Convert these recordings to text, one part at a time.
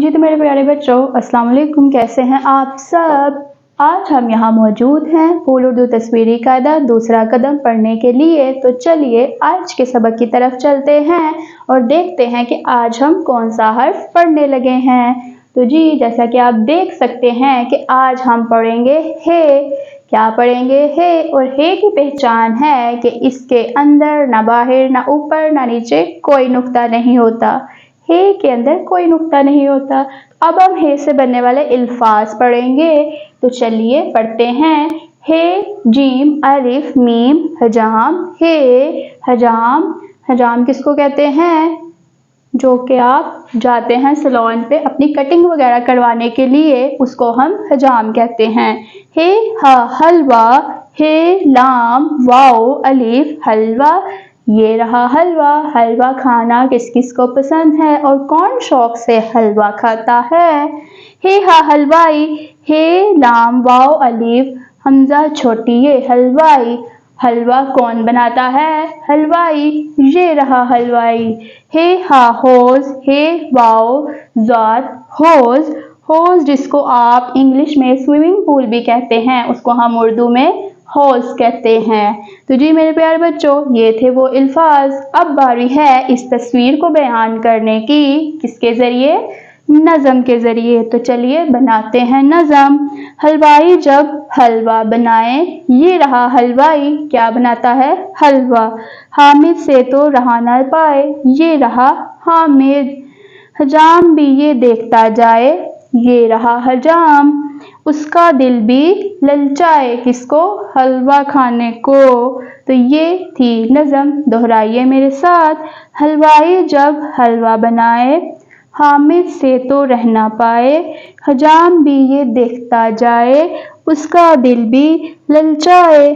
जी तो मेरे प्यारे बच्चों, अस्सलाम वालेकुम। कैसे हैं आप सब? आज हम यहाँ मौजूद हैं फूल उर्दू तस्वीरी कायदा दूसरा कदम पढ़ने के लिए। तो चलिए आज के सबक की तरफ चलते हैं और देखते हैं कि आज हम कौन सा हर्फ पढ़ने लगे हैं। तो जी जैसा कि आप देख सकते हैं कि आज हम पढ़ेंगे हे। क्या पढ़ेंगे? हे। और हे की पहचान है कि इसके अंदर ना बाहर, ना ऊपर, ना नीचे कोई नुक्ता नहीं होता। हे के अंदर कोई नुक्ता नहीं होता। अब हम हे से बनने वाले अल्फाज पढ़ेंगे। तो चलिए पढ़ते हैं। हे, जीम, अलिफ, मीम, हजाम, हे। हजाम, हजाम किसको कहते हैं? जो कि आप जाते हैं सैलून पे अपनी कटिंग वगैरह करवाने के लिए, उसको हम हजाम कहते हैं। हे, हा, हलवा, हे, लाम, वाओ, अलिफ, हलवा। ये रहा हलवा। हलवा खाना किस किस को पसंद है और कौन शौक से हलवा खाता है? हे, हा, हलवाई, हे, लाम, वाओ, अलिफ, हमजा छोटी ये हलवाई। हलवा कौन बनाता है? हलवाई। ये रहा हलवाई। हे, हा, होज, हे, वाओ, ज़ात, होज। होज जिसको आप इंग्लिश में स्विमिंग पूल भी कहते हैं, उसको हम उर्दू में हौज कहते हैं। तो जी मेरे प्यारे बच्चों, ये थे वो अल्फाज। अब बारी है इस तस्वीर को बयान करने की। किसके ज़रिए? नज़म के ज़रिए। तो चलिए बनाते हैं नज़म। हलवाई जब हलवा बनाए, ये रहा हलवाई। क्या बनाता है? हलवा। हामिद से तो रहा न पाए, ये रहा हामिद। हजाम भी ये देखता जाए, ये रहा हजाम। उसका दिल भी ललचाए, किसको? हलवा खाने को। तो ये थी नज़म। दोहराइए मेरे साथ। हलवाई जब हलवा बनाए, हामिद से तो रह ना पाए, हजाम भी ये देखता जाए, उसका दिल भी ललचाए।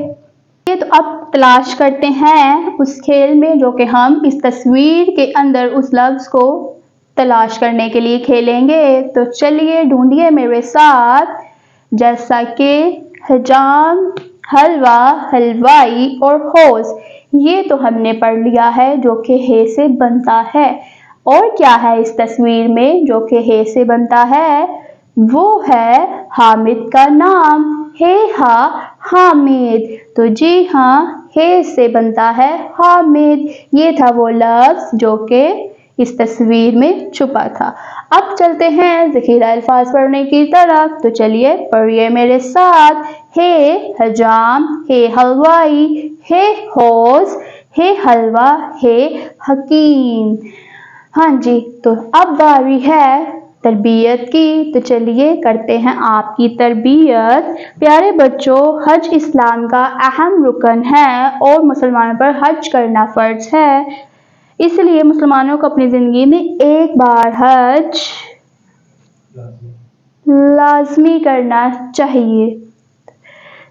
ये तो अब तलाश करते हैं उस खेल में जो कि हम इस तस्वीर के अंदर उस लफ्ज़ को तलाश करने के लिए खेलेंगे। तो चलिए ढूंढिए मेरे साथ। जैसा कि हजाम, हलवा, हलवाई और होज, ये तो हमने पढ़ लिया है जो कि हे से बनता है। और क्या है इस तस्वीर में जो कि हे से बनता है? वो है हामिद का नाम। हे, हा, हामिद। तो जी हाँ, हे से बनता है हामिद। ये था वो लफ्ज़ जो कि इस तस्वीर में छुपा था। अब चलते हैं ज़ख़ीरा अल्फाज पढ़ने की तरफ। तो चलिए पढ़िए मेरे साथ। हे हजाम, हे हलवाई, हे होज, हे हलवा, हे हकीम। हाँ जी, तो अब बारी है तरबियत की। तो चलिए करते हैं आपकी तरबियत। प्यारे बच्चों, हज इस्लाम का अहम रुकन है और मुसलमानों पर हज करना फ़र्ज है। इसलिए मुसलमानों को अपनी ज़िंदगी में एक बार हज लाजमी करना चाहिए।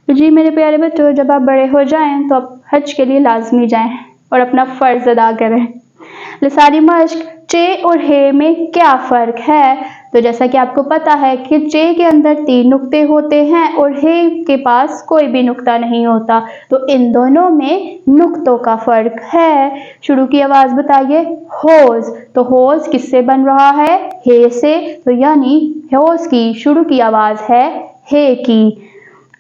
तो जी मेरे प्यारे बच्चों, जब आप बड़े हो जाएं तो आप हज के लिए लाजमी जाएं और अपना फ़र्ज़ अदा करें। लिसानी मश्क। चे और हे में क्या फ़र्क है? तो जैसा कि आपको पता है कि चे के अंदर 3 नुक्ते होते हैं और हे के पास कोई भी नुक्ता नहीं होता। तो इन दोनों में नुक्तों का फ़र्क है। शुरू की आवाज़ बताइए। होज। तो होज किससे बन रहा है? हे से। तो यानी होज की शुरू की आवाज़ है हे की।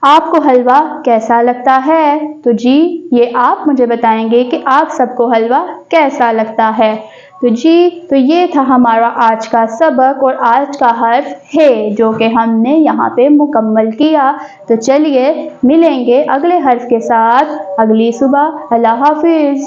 आपको हलवा कैसा लगता है? तो जी ये आप मुझे बताएंगे कि आप सबको हलवा कैसा लगता है। तो जी तो ये था हमारा आज का सबक और आज का हर्फ है जो कि हमने यहाँ पे मुकम्मल किया। तो चलिए मिलेंगे अगले हर्फ के साथ अगली सुबह। अल्लाह हाफिज़।